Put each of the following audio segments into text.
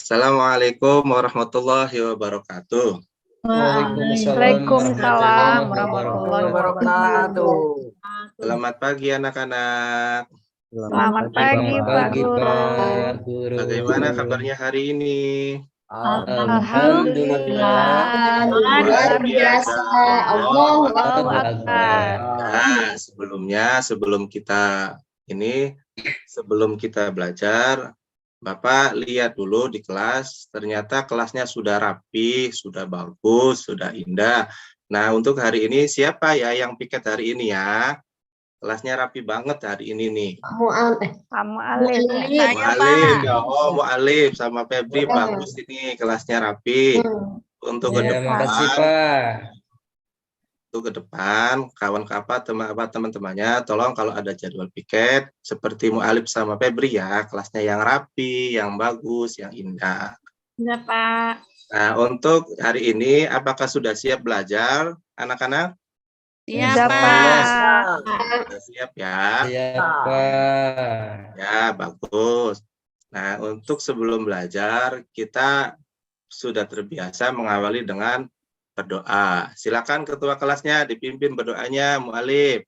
Assalamualaikum warahmatullahi wabarakatuh. Waalaikumsalam warahmatullahi wabarakatuh. Selamat pagi anak-anak. Selamat pagi Pak Guru. Bagaimana kabarnya hari ini? Alhamdulillah. Luar biasa. Allahu Akbar. Nah, sebelum kita belajar, Bapak lihat dulu di kelas, ternyata kelasnya sudah rapi, sudah bagus, sudah indah. Nah, untuk hari ini siapa ya yang piket hari ini ya? Kelasnya rapi banget hari ini nih. Mu'alif. Mu'alif, ya. Oh, Mu'alif sama Febri bagus ini, kelasnya rapi. Untuk ke depan, makasih Pak. untuk ke depan, teman-temannya, tolong kalau ada jadwal piket, seperti Mu'alif sama Febri ya, kelasnya yang rapi, yang bagus, yang indah. Ya Pak. Nah, untuk hari ini, apakah sudah siap belajar, anak-anak? Iya Pak. Sudah siap ya? Iya Pak. Ya, bagus. Nah, untuk sebelum belajar, kita sudah terbiasa mengawali dengan berdoa. Silakan ketua kelasnya dipimpin berdoanya, Mu'alif.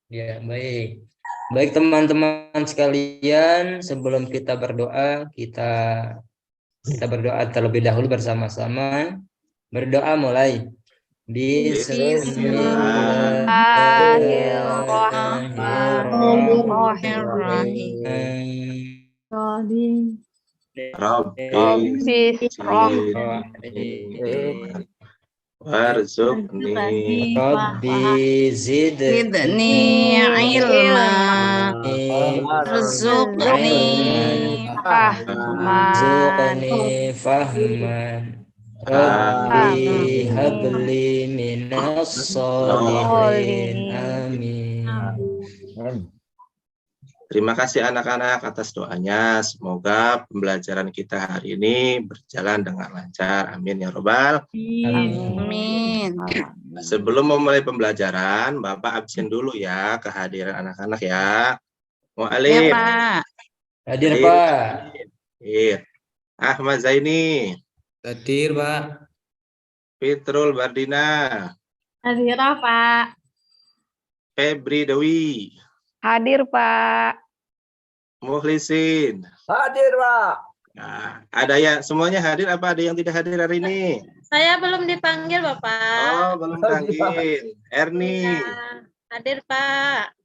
Ya, baik. Baik teman-teman sekalian, sebelum kita berdoa, kita berdoa terlebih dahulu bersama-sama. Berdoa mulai. Bismillahirrahmanirrahim. Warzuqni Rabbi Zidni ilma. Warzuqni Warzuqni fahman. Rabbi habli minas sholihin. Amin. Terima kasih anak-anak atas doanya. Semoga pembelajaran kita hari ini berjalan dengan lancar. Amin ya robbal. Amin. Sebelum memulai pembelajaran, Bapak absen dulu ya kehadiran anak-anak ya. Mu'alif. Ya Pak. Hadir Pak. Hadir. Ahmad Zaini. Hadir Pak. Fitrul Bardina. Hadir Pak. Febri Dewi. Hadir Pak. Mukhlisin. Hadir Pak. Nah, ada ya semuanya hadir apa ada yang tidak hadir hari ini? Saya belum dipanggil, Bapak. Oh, belum panggil. Erni. Ya, hadir, Pak.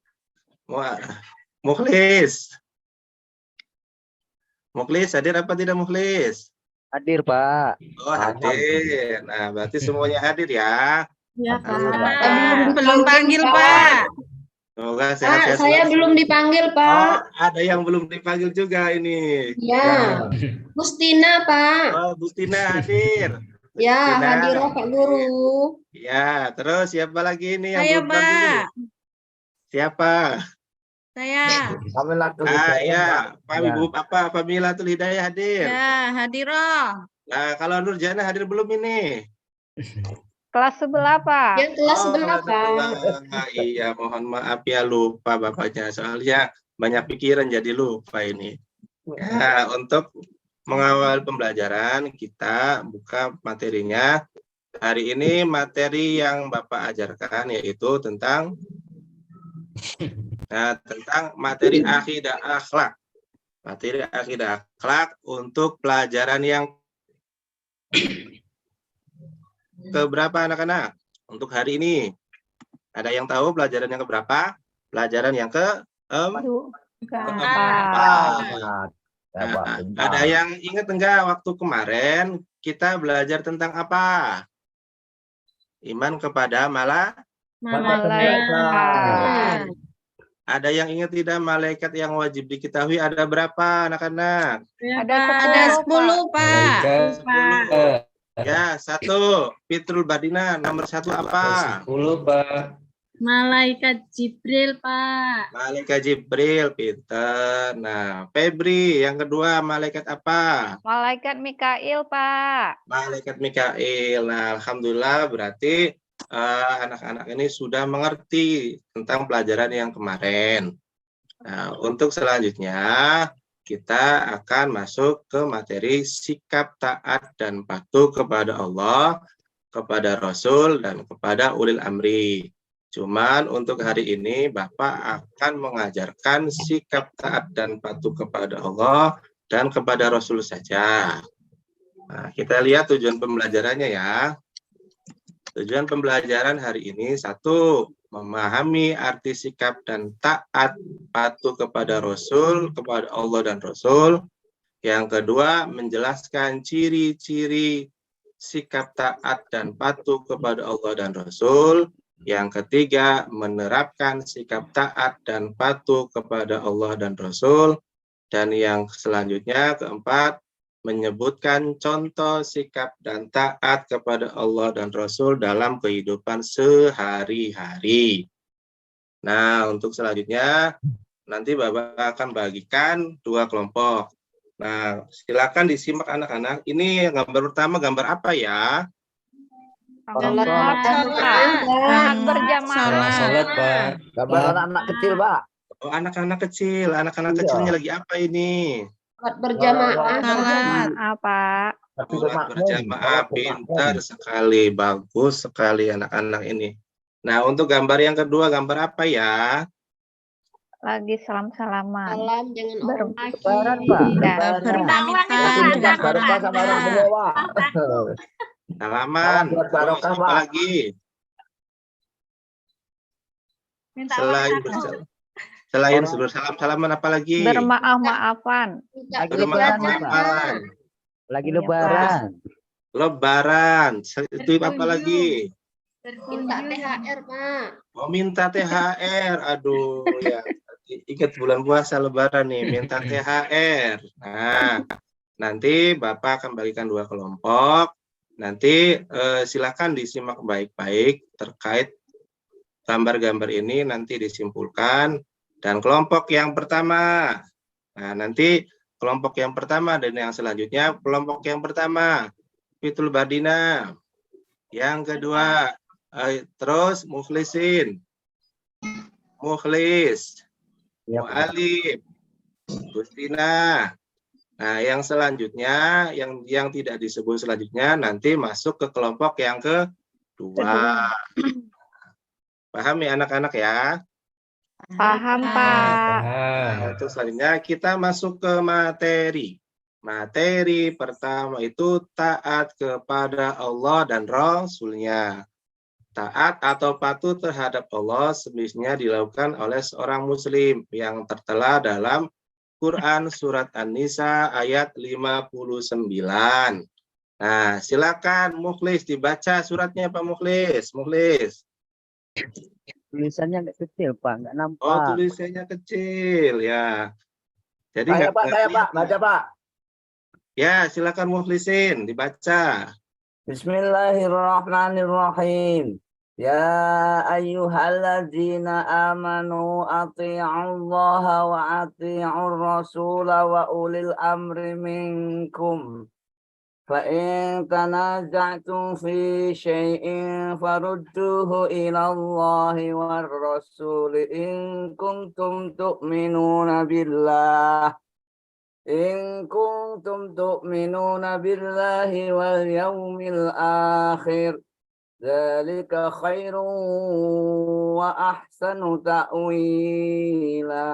Mukhlis. Mukhlis hadir apa tidak Mukhlis? Hadir Pak. Oh, hadir. Nah, berarti semuanya hadir ya. Ya Pak. Belum panggil, Pak. Semoga sehat-sehat. Saya belum dipanggil, Oh, Pak. ada yang belum dipanggil juga ini. Ya, Gustina, Pak. Oh, Bustina hadir. Ya, Bustina. hadir Pak Guru. Ya, terus siapa lagi ini yang Saya, belum panggil? Pak. Siapa? Saya. Ya, Pak Ibu apa Familatul Hidayah hadir. Ya, hadir, oh. Nah, kalau Nurjana hadir belum ini? Kelas sebelah Pak. Ya, kelas Oh, sebelah, kelas Pak. sebelah. Iya, mohon maaf ya lupa bapaknya. Soalnya banyak pikiran jadi lupa ini. Nah, untuk mengawal pembelajaran kita buka materinya. Hari ini materi yang Bapak ajarkan yaitu tentang materi akidah akhlak. Materi akidah akhlak untuk pelajaran yang keberapa anak-anak? Untuk hari ini. Ada yang tahu pelajaran yang keberapa? Pelajaran yang keempat. Nah, ada yang ingat enggak waktu kemarin kita belajar tentang apa? Iman kepada Malaikat. Ada yang ingat tidak malaikat yang wajib diketahui ada berapa anak-anak? Ada 10, Pak. 10. Ya, 1. Fitrul Badina, nomor 1 apa? 10 Pak. Malaikat Jibril, Pak. Malaikat Jibril, pinter. Nah, Febri, yang kedua malaikat apa? Malaikat Mikail Pak. Malaikat Mikail. Nah, alhamdulillah berarti anak-anak ini sudah mengerti tentang pelajaran yang kemarin. Nah, untuk selanjutnya kita akan masuk ke materi sikap taat dan patuh kepada Allah, kepada Rasul, dan kepada ulil amri. Cuman untuk hari ini Bapak akan mengajarkan sikap taat dan patuh kepada Allah dan kepada Rasul saja. Nah, kita lihat tujuan pembelajarannya ya. Tujuan pembelajaran hari ini, satu, memahami arti sikap dan taat patuh kepada Rasul, kepada Allah dan Rasul. Yang kedua, menjelaskan ciri-ciri sikap taat dan patuh kepada Allah dan Rasul. Yang ketiga, menerapkan sikap taat dan patuh kepada Allah dan Rasul. Dan yang selanjutnya, keempat, menyebutkan contoh sikap dan taat kepada Allah dan Rasul dalam kehidupan sehari-hari. Nah, untuk selanjutnya, nanti Bapak akan bagikan 2 kelompok. Nah, silakan disimak anak-anak. Ini gambar pertama, gambar apa ya? Gambar Sholat berjamaah. Salat, Pak. Gambar anak-anak kecil, Pak. Oh, anak-anak kecil. Anak-anak kecilnya lagi apa ini? Sholat berjamaah. Salat. Apa? Sholat berjamaah, pintar sekali, bagus sekali anak-anak ini. Nah, untuk gambar yang kedua, gambar apa ya? Lagi salam-salaman. Salam jangan orang Lebaran, Pak. Berpamitan dengan orang Barokah sama orang tua, Pak. Salaman. Salam buat Terus barokah, apa Pak. lagi? Selain bersalam-salaman apa lagi? Bermaaf-maafan. tidak Bermaaf-maafan. Lagi Iya, lebaran. Lebaran. Itu apa lagi? minta THR, Pak. Oh, minta THR. Aduh, ya. Ingat bulan puasa Lebaran nih, minta THR. Nah, nanti Bapak akan bagikan 2 kelompok. Nanti silakan disimak baik-baik terkait gambar-gambar ini, nanti disimpulkan. Dan kelompok yang pertama, nah nanti kelompok yang pertama dan yang selanjutnya, kelompok yang pertama Fitul Badina, yang kedua terus Mukhlisin, Mukhlis, Mu'alif, Gustina. Nah, yang selanjutnya, yang tidak disebut selanjutnya, nanti masuk ke kelompok yang kedua. Paham ya anak-anak ya? Paham, Pak. Nah, untuk selanjutnya kita masuk ke materi. Materi pertama itu taat kepada Allah dan Rasul-Nya. Taat atau patuh terhadap Allah semestinya dilakukan oleh seorang muslim yang tertera dalam Quran Surat An-Nisa ayat 59. Nah, silakan Mukhlis dibaca suratnya Pak Mukhlis. Mukhlis. Tulisannya nggak kecil, Pak. Nggak nampak. Oh, tulisannya kecil ya. Jadi Saya, nggak Pak. Saya, Pak. Baca, Pak. Ya, silakan Mukhlisin dibaca. Bismillahirrahmanirrahim. Ya ayyuhalladzina amanu athi'ullaha wa athi'ur rasula wa ulil amri minkum. Fa in tanaza'tum fi syai'in farudduhu ila Allahi war rasuli in kuntum tu'minuna billah. In kuntum tu'minuna billahi wal yawmil akhir. Dzalika khairun wa ahsanu ta'wila.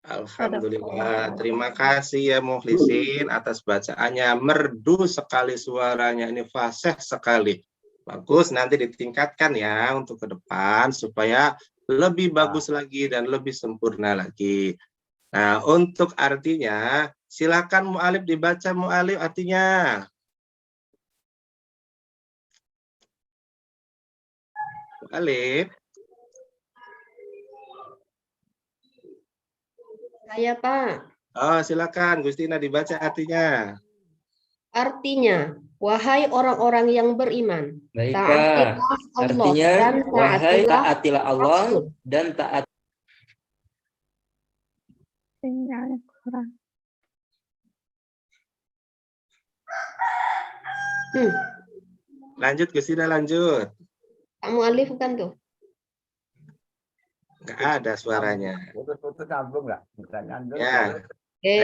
Alhamdulillah. Terima kasih ya Mukhlisin atas bacaannya. Merdu sekali suaranya, ini fasih sekali. Bagus, nanti ditingkatkan ya untuk ke depan supaya lebih bagus lagi dan lebih sempurna lagi. Nah, untuk artinya, silakan Mu'alif dibaca Mu'alif artinya. Mu'alif. Saya, Pak. Oh, silakan Gustina dibaca artinya. Artinya, wahai orang-orang yang beriman, Baik, taatilah Pak. Allah Artinya, dan wahai taatilah taatilah Allah Rasul. dan taat. Sinyalnya kurang. Lanjut Gustina, lanjut. Kamu alif kan tuh? Nggak ada suaranya. Putus-putus nyambung nggak? Nggak nyambung. Ya,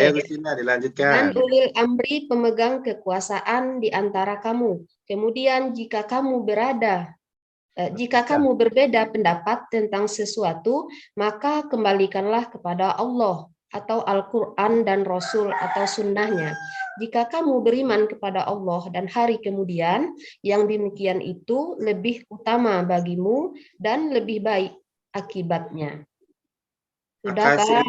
ayo Gustina Dan dilanjutkan. ulil amri pemegang kekuasaan di antara kamu. Kemudian jika kamu berbeda pendapat tentang sesuatu, maka kembalikanlah kepada Allah atau Al-Quran dan Rasul atau sunnahnya. Jika kamu beriman kepada Allah dan hari kemudian, yang demikian itu lebih utama bagimu dan lebih baik akibatnya. Sudah, Makasih,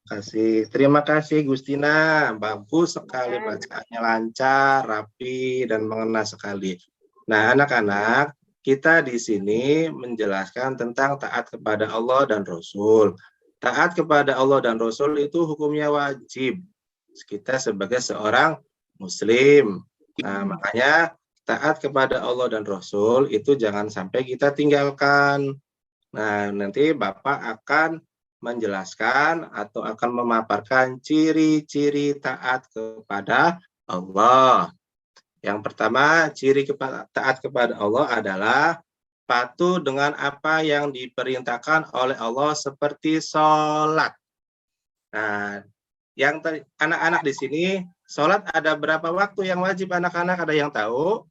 Pak? terima kasih Gustina, bagus sekali bacaannya, lancar, rapi, dan mengena sekali. Nah, anak-anak, kita di sini menjelaskan tentang taat kepada Allah dan Rasul. Taat kepada Allah dan Rasul itu hukumnya wajib. Kita sebagai seorang Muslim. Nah, makanya taat kepada Allah dan Rasul itu jangan sampai kita tinggalkan. Nah, nanti Bapak akan menjelaskan atau akan memaparkan ciri-ciri taat kepada Allah. Yang pertama, ciri taat kepada Allah adalah patuh dengan apa yang diperintahkan oleh Allah seperti sholat. Nah, yang anak-anak di sini, sholat ada berapa waktu yang wajib anak-anak? Ada yang tahu?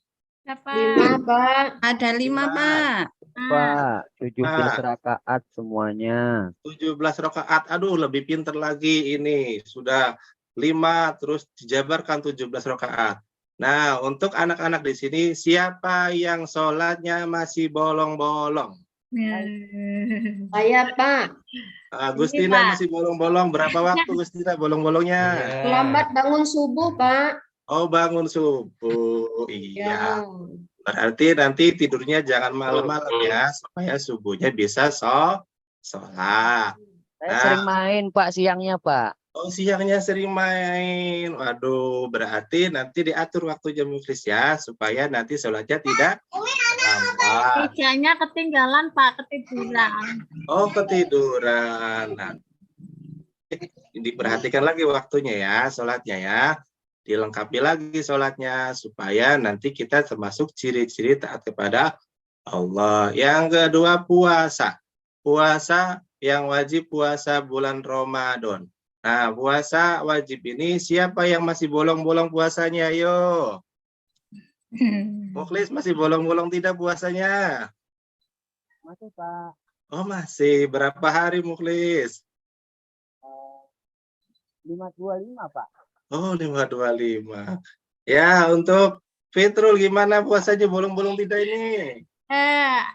5, Pak. Ada 5, Pak. Pak, 17 rakaat semuanya. 17 rakaat. Aduh, lebih pinter lagi ini. Sudah 5 terus dijabarkan 17 rakaat. Nah, untuk anak-anak di sini, siapa yang sholatnya masih bolong-bolong? Saya, Pak. Gustina Pak. masih bolong-bolong. Berapa waktu Gustina bolong-bolongnya? Ya. Lambat bangun subuh, Pak. Oh, bangun subuh. Iya. Ya. Berarti nanti tidurnya jangan malam-malam ya, supaya subuhnya bisa sholat. Saya sering main, Pak, siangnya, Pak. Oh, siangnya sering main. Waduh, berarti nanti diatur waktunya Muflis ya, supaya nanti sholatnya tidak lambat. Mejanya ketinggalan, Pak, ketiduran. Oh, ketiduran. Nah, diperhatikan lagi waktunya ya, sholatnya ya. Dilengkapi lagi sholatnya, supaya nanti kita termasuk ciri-ciri taat kepada Allah. Yang kedua, puasa. Puasa yang wajib puasa bulan Ramadan. Nah, puasa wajib ini siapa yang masih bolong-bolong puasanya? Ayo. Mukhlis masih bolong-bolong tidak puasanya? Masih, Pak. Oh, masih. Berapa hari Mukhlis? 525, Pak. Oh, 525. Ya, untuk Fitrul gimana puasanya bolong-bolong tidak ini?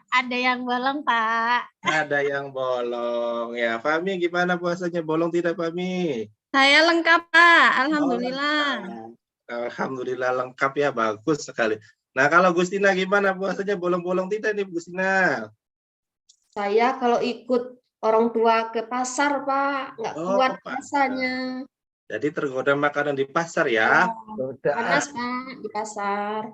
Ada yang bolong, Pak. Ada yang bolong. Ya, Fahmi gimana puasanya bolong tidak Fahmi? Saya lengkap, Pak. Alhamdulillah. Alhamdulillah lengkap ya, bagus sekali. Nah, kalau Gustina gimana puasanya bolong-bolong tidak nih Gustina? Saya kalau ikut orang tua ke pasar, Pak, nggak Oh, kuat ke pasar. rasanya. Jadi tergoda makanan di pasar ya. Panas, Pak, di pasar.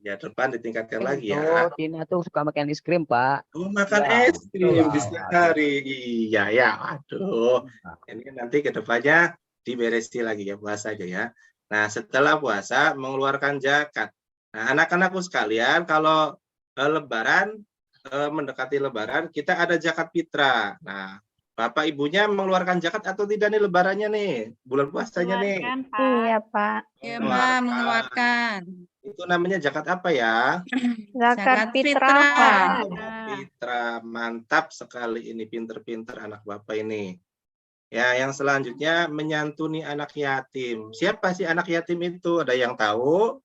Ya, depan ditingkatkan lagi Itu, ya. Tina tuh suka makan es krim, Pak. Oh, makan Ya, es krim di betul. siang hari. Iya ya, aduh. Ini nanti ke depannya diberesi lagi ya puasanya ya. Nah, setelah puasa mengeluarkan zakat. Nah, anak-anakku sekalian, kalau Lebaran mendekati Lebaran, kita ada zakat fitrah. Nah, Bapak Ibunya mengeluarkan zakat atau tidak nih Lebarannya nih, bulan puasanya nih? Mengeluarkan, Pak. Iya, Pak. Ya, Pak, mengeluarkan. Itu namanya zakat apa ya? Zakat fitrah, fitrah. Pak. Fitrah, mantap sekali ini, pinter-pinter anak Bapak ini. Ya, yang selanjutnya menyantuni anak yatim. Siapa sih anak yatim itu? Ada yang tahu?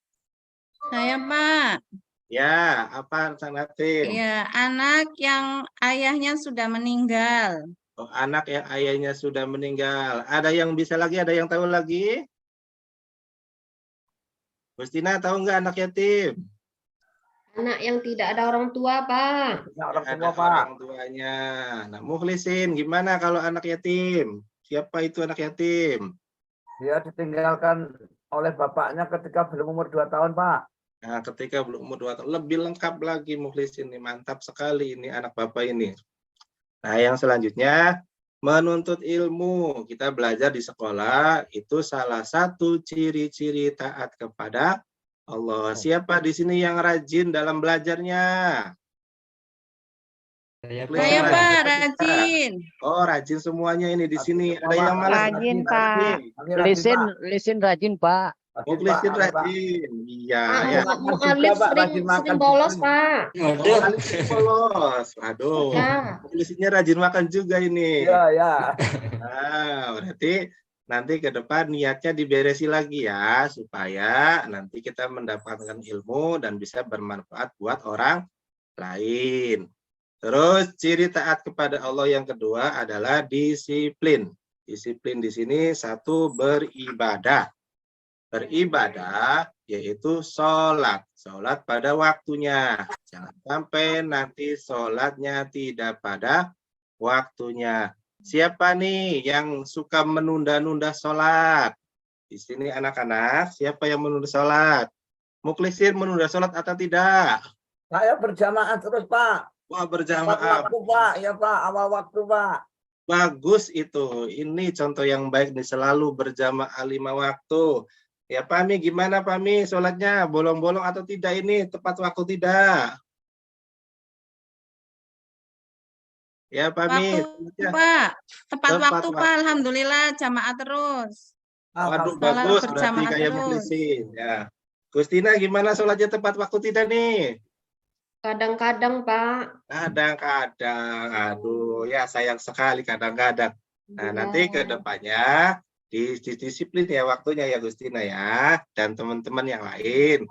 Saya, Pak. Ya, apa anak yatim? Ya, anak yang ayahnya sudah meninggal. Oh, anak yang ayahnya sudah meninggal. Ada yang bisa lagi? Ada yang tahu lagi? Gustina tahu nggak anak yatim? Anak yang tidak ada orang tua, Pak. Orang Ada tua, Pak. orang tuanya. Nah, Mukhlisin, gimana kalau anak yatim? Siapa itu anak yatim? Dia ditinggalkan oleh bapaknya ketika belum umur 2 tahun, Pak. Nah, ketika belum umur 2 tahun, lebih lengkap lagi Mukhlisin ini. Mantap sekali ini anak Bapak ini. Nah, yang selanjutnya, menuntut ilmu. Kita belajar di sekolah, itu salah satu ciri-ciri taat kepada Allah. Siapa di sini yang rajin dalam belajarnya? Saya Muklis Saya Pak. Pak, rajin. rajin. Oh, rajin semuanya ini di sini. Ada yang malas Rajin, nggak? Pak. Kami rajin, Lisin, Pak. lisin rajin Pak. Muklisin Pak. rajin. Iya, Pak, ya. makan juga, Mu'alif Pak, rajin sering makan bolos, juga. Pak. Oh, Waduh. kali ini polos. Aduh. Ya. Muklisinnya rajin makan juga ini. Iya, ya. Nah, berarti nanti ke depan niatnya diberesi lagi ya, supaya nanti kita mendapatkan ilmu dan bisa bermanfaat buat orang lain. Terus ciri taat kepada Allah yang kedua adalah disiplin. Disiplin di sini satu, beribadah. Beribadah yaitu sholat. Sholat pada waktunya. Jangan sampai nanti sholatnya tidak pada waktunya. Siapa nih yang suka menunda-nunda sholat? Di sini anak-anak, siapa yang menunda sholat? Muklisin menunda sholat atau tidak? Saya berjamaah terus, Pak. Wah, Tepat berjamaah. waktu, Pak. Ya, Pak. Awal waktu, Pak. Bagus itu. Ini contoh yang baik nih, selalu berjamaah 5 waktu. Ya, Pami, gimana Pami? Sholatnya bolong-bolong atau tidak ini? Tepat waktu tidak? Ya, Pami. Waktu, Pak. Tepat Tepat waktu, waktu. Pak. Alhamdulillah, jamaah terus. Waduh, Alhamdulillah. bagus. Sholat Berarti berjamaah kayak terus. Muklisin. Ya. Gustina, gimana sholatnya tepat waktu tidak nih? Kadang-kadang, Pak. Kadang-kadang. Aduh, ya sayang sekali kadang-kadang. Nah, Ya. nanti ke depannya disiplin ya waktunya ya Gustina ya, dan teman-teman yang lain.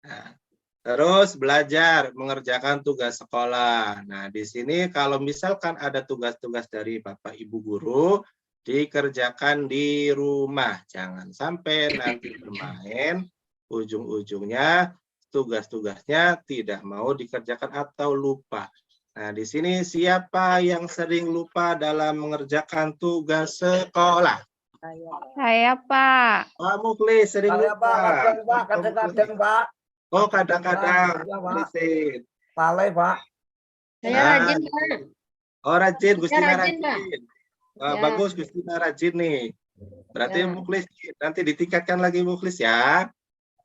Nah, terus belajar mengerjakan tugas sekolah. Nah, di sini kalau misalkan ada tugas-tugas dari Bapak Ibu guru, dikerjakan di rumah. Jangan sampai nanti bermain, ujung-ujungnya tugas-tugasnya tidak mau dikerjakan atau lupa. Nah, di sini siapa yang sering lupa dalam mengerjakan tugas sekolah? Saya, Pak. Pak Muklis sering Saya, lupa. Pak. Kadang, Pak. Kadang-kadang, Pak. Oh, kadang-kadang. Ya, Pak. Muklisin. Palai, Pak. Saya Nah, rajin, Pak. Oh, rajin, Gustina rajin, Pak. rajin. Wah, Ya. bagus, Gustina rajin nih. Berarti Ya. Muklis nanti ditingkatkan lagi Muklis ya.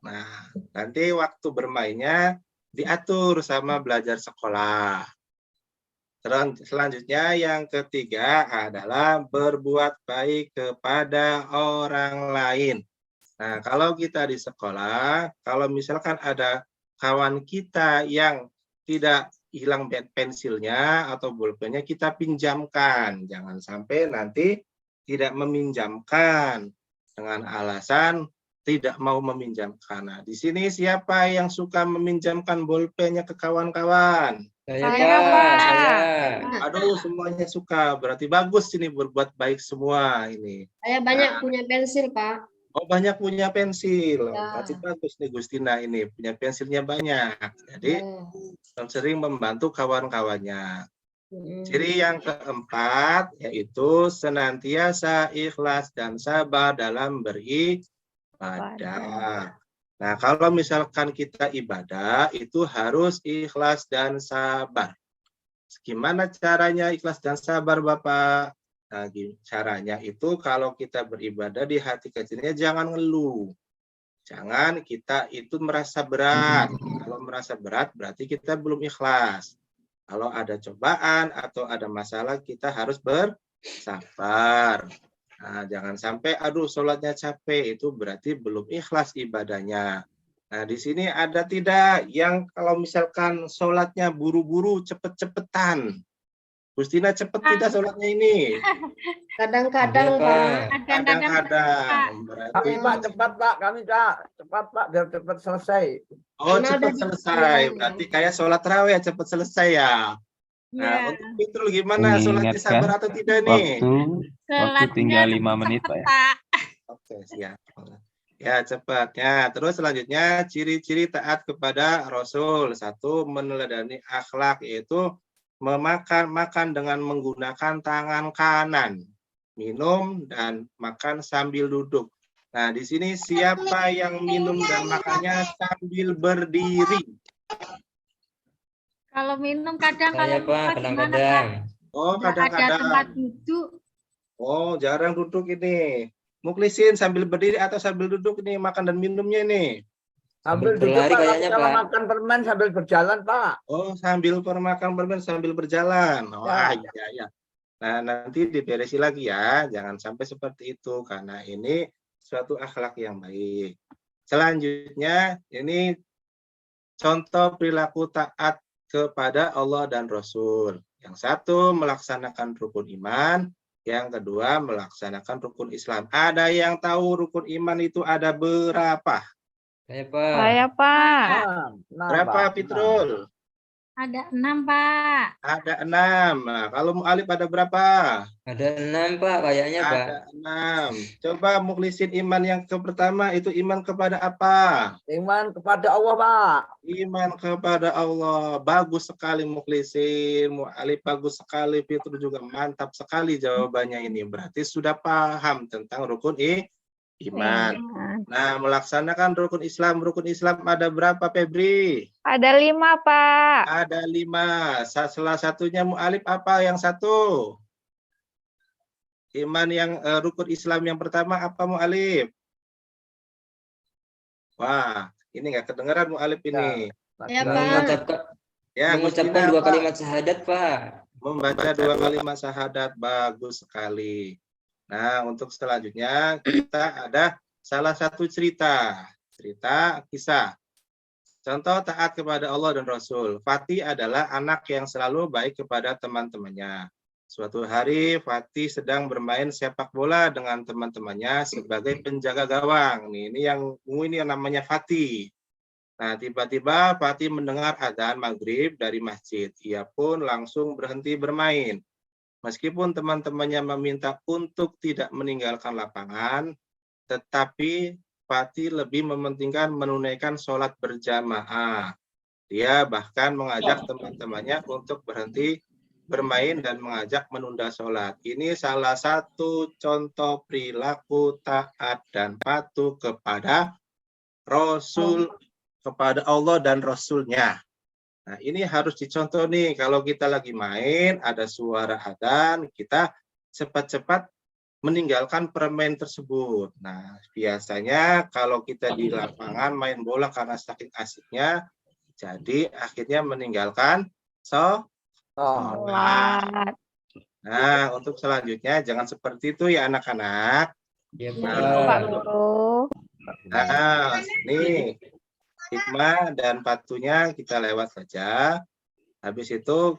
Nah, nanti waktu bermainnya diatur sama belajar sekolah. Terus selanjutnya yang ketiga adalah berbuat baik kepada orang lain. Nah, kalau kita di sekolah, kalau misalkan ada kawan kita yang tidak hilang pensilnya atau pulpennya, kita pinjamkan. Jangan sampai nanti tidak meminjamkan dengan alasan tidak mau meminjamkan. Nah, di sini siapa yang suka meminjamkan bolpennya ke kawan-kawan? Saya Saya, Pak. Pak. Saya. Aduh, semuanya suka. Berarti bagus ini berbuat baik semua ini. Saya banyak punya pensil, Pak. Oh, banyak punya pensil. Ya. Berarti bagus nih Gustina ini, punya pensilnya banyak. Jadi Ya. sering membantu kawan-kawannya. Mm. Ciri yang keempat yaitu senantiasa ikhlas dan sabar dalam beribadah. Nah, kalau misalkan kita ibadah itu harus ikhlas dan sabar. Gimana caranya ikhlas dan sabar, Bapak? Nah, caranya itu kalau kita beribadah di hati kecilnya jangan ngeluh. Jangan kita itu merasa berat. Kalau merasa berat berarti kita belum ikhlas. Kalau ada cobaan atau ada masalah kita harus bersabar. Nah, jangan sampai aduh sholatnya capek, itu berarti belum ikhlas ibadahnya. Nah, di sini ada tidak yang kalau misalkan sholatnya buru-buru cepet-cepetan. Gustina cepet tidak sholatnya ini? Kadang-kadang, Ada, Pak. Kadang-kadang. Berarti Kami, Pak, cepat, Pak. Kami, Pak. Cepat, Pak. Biar cepat selesai. oh Karena cepat ada selesai. di- Berarti kayak sholat raweh cepat selesai ya. Nah, untuk Fitrul gimana sholatnya Mengingatkan sabar atau tidak nih? Waktu tinggal 5 menit, Pak ya. Pak. Oke, siap. Ya, cepat. Ya, terus selanjutnya ciri-ciri taat kepada Rasul. Satu, meneladani akhlak, yaitu makan dengan menggunakan tangan kanan. Minum dan makan sambil duduk. Nah, di sini siapa yang minum dan makannya sambil berdiri? Kalau minum kadang Saya kalau Pak, lupa gimana, kadang-kadang. Oh, Pak? Nggak ada tempat kadang-kadang. duduk. Oh, jarang duduk ini. Muklisin sambil berdiri atau sambil duduk ini makan dan minumnya ini? Sambil duduk berlari Pak, kayaknya, kalau Pak. makan permen sambil berjalan Pak. Oh, sambil makan permen sambil berjalan. Wah, Ya. iya, iya. Nah, nanti diberesi lagi ya. Jangan sampai seperti itu karena ini suatu akhlak yang baik. Selanjutnya, ini contoh perilaku taat kepada Allah dan Rasul. Yang satu melaksanakan rukun iman, yang kedua melaksanakan rukun Islam. Ada yang tahu rukun iman itu ada berapa? Saya, Pak. Saya, Pak. Berapa, Fitrul? Ada 6, Pak. Ada 6. Nah, kalau Mu'alif ada berapa? Ada 6, Pak, kayaknya, Pak. Ada 6. Coba mukhlisin iman yang pertama itu iman kepada apa? Iman kepada Allah Pak. Iman kepada Allah. Bagus sekali mukhlisin. Mu'alif bagus sekali. Fitrul juga mantap sekali jawabannya ini. Berarti sudah paham tentang rukun iman. Nah, melaksanakan rukun Islam. Rukun Islam ada berapa, Febri? Ada 5, Pak. Ada 5. Salah satunya Mu'alif apa yang satu? Iman yang rukun Islam yang pertama apa Mu'alif? Wah, ini nggak kedengaran Mu'alif ini. Ya, Pak. Mengucapkan Gustina, 2 Pak. kalimat syahadat, Pak. Membaca 2 kalimat syahadat, bagus sekali. Nah, untuk selanjutnya kita ada salah satu cerita kisah. Contoh taat kepada Allah dan Rasul. Fatih adalah anak yang selalu baik kepada teman-temannya. Suatu hari Fatih sedang bermain sepak bola dengan teman-temannya sebagai penjaga gawang. Ini yang namanya Fatih. Nah, tiba-tiba Fatih mendengar adzan maghrib dari masjid. Ia pun langsung berhenti bermain. Meskipun teman-temannya meminta untuk tidak meninggalkan lapangan, tetapi Fatih lebih mementingkan menunaikan sholat berjamaah. Dia bahkan mengajak teman-temannya untuk berhenti bermain dan mengajak menunda sholat. Ini salah satu contoh perilaku taat dan patuh kepada Rasul, kepada Allah dan Rasulnya. Nah, ini harus dicontoh nih, kalau kita lagi main, ada suara adzan, kita cepat-cepat meninggalkan permain tersebut. Nah, biasanya kalau kita di lapangan main bola karena saking asiknya, jadi akhirnya meninggalkan sholat. Nah, untuk selanjutnya jangan seperti itu ya anak-anak. Ya, Pak Guru. Nah, ini hikmah dan patuhnya kita lewat saja. Habis itu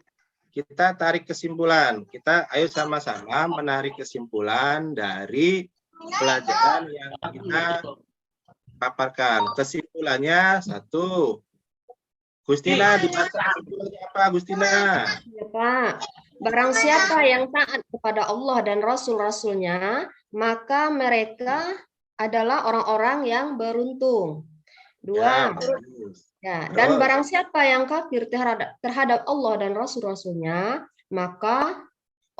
kita tarik kesimpulan. Kita ayo sama-sama menarik kesimpulan dari pelajaran yang kita paparkan. Kesimpulannya 1. Gustina, dibaca kesimpulannya apa, Gustina? Ya, Pak. Barang siapa yang taat kepada Allah dan Rasul-Rasulnya, maka mereka adalah orang-orang yang beruntung. 2. Ya, dan barang siapa yang kafir terhadap Allah dan Rasul-Rasulnya, maka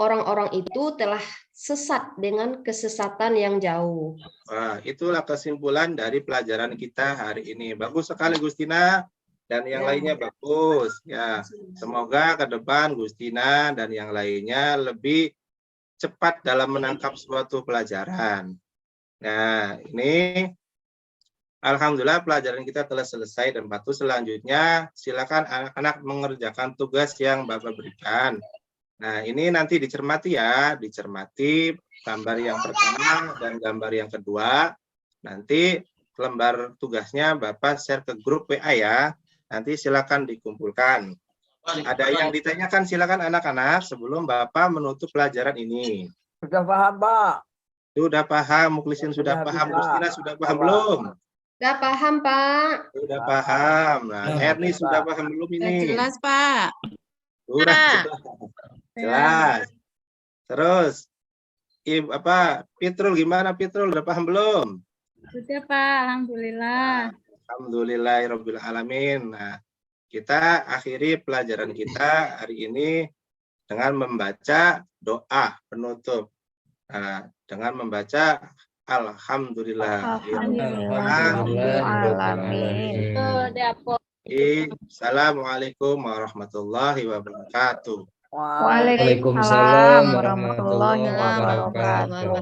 orang-orang itu telah sesat dengan kesesatan yang jauh. Wah, itulah kesimpulan dari pelajaran kita hari ini. Bagus sekali Gustina dan yang lainnya bagus. Ya, semoga ke depan Gustina dan yang lainnya lebih cepat dalam menangkap suatu pelajaran. Nah, ini alhamdulillah pelajaran kita telah selesai dan patuh. Selanjutnya silakan anak-anak mengerjakan tugas yang Bapak berikan. Nah, ini nanti dicermati ya, dicermati gambar yang pertama dan gambar yang kedua. Nanti lembar tugasnya Bapak share ke grup WA ya. Nanti silakan dikumpulkan. Ada yang ditanyakan silakan anak-anak sebelum Bapak menutup pelajaran ini. Sudah paham, Pak? Sudah paham, Mukhlisin sudah paham, Gustina sudah paham belum? Sudah paham, Pak. Sudah paham. Nah, Erni sudah paham belum ini? Jelas, Pak. Sudah jelas. Terus, Fitrul gimana Fitrul? Udah paham belum? Sudah, Pak. Alhamdulillah. Alhamdulillahirabbil alamin. Nah, kita akhiri pelajaran kita hari ini dengan membaca doa penutup. Nah, dengan membaca Alhamdulillah. Assalamualaikum warahmatullahi wabarakatuh. Waalaikumsalam warahmatullahi wabarakatuh.